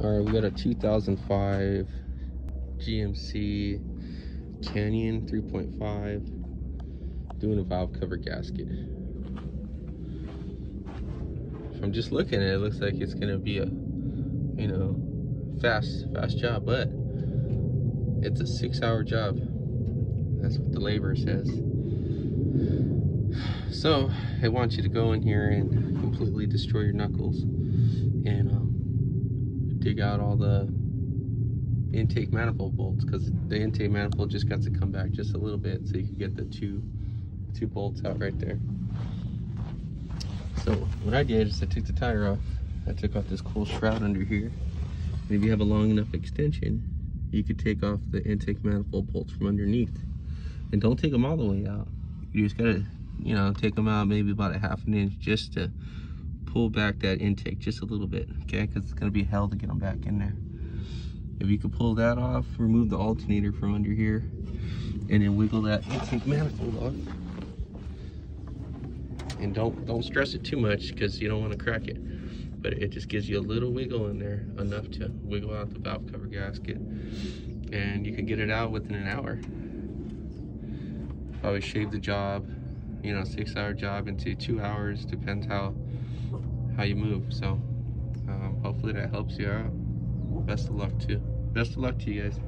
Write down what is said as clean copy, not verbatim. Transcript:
All right, we got a 2005 GMC Canyon 3.5 doing a valve cover gasket. I'm just looking at it, it looks like it's gonna be a, you know, fast job, but it's a 6-hour job. That's what the labor says. So I want you to go in here and completely destroy your knuckles and dig out all the intake manifold bolts, because the intake manifold just got to come back just a little bit, so you can get the two bolts out right there. So what I did is I took the tire off. I took off this cool shroud under here, and if you have a long enough extension, you could take off the intake manifold bolts from underneath. And don't take them all the way out. You just gotta, you know, take them out maybe about a ½ an inch just to pull back that intake just a little bit, okay? Because it's gonna be hell to get them back in there. If you could pull that off, remove the alternator from under here, and then wiggle that intake manifold off. And don't stress it too much, because you don't want to crack it. But it just gives you a little wiggle in there, enough to wiggle out the valve cover gasket, and you can get it out within an hour. Probably shave the job, you know, 6-hour job into 2 hours, depends how you move. So hopefully that helps you out. Best of luck to you guys.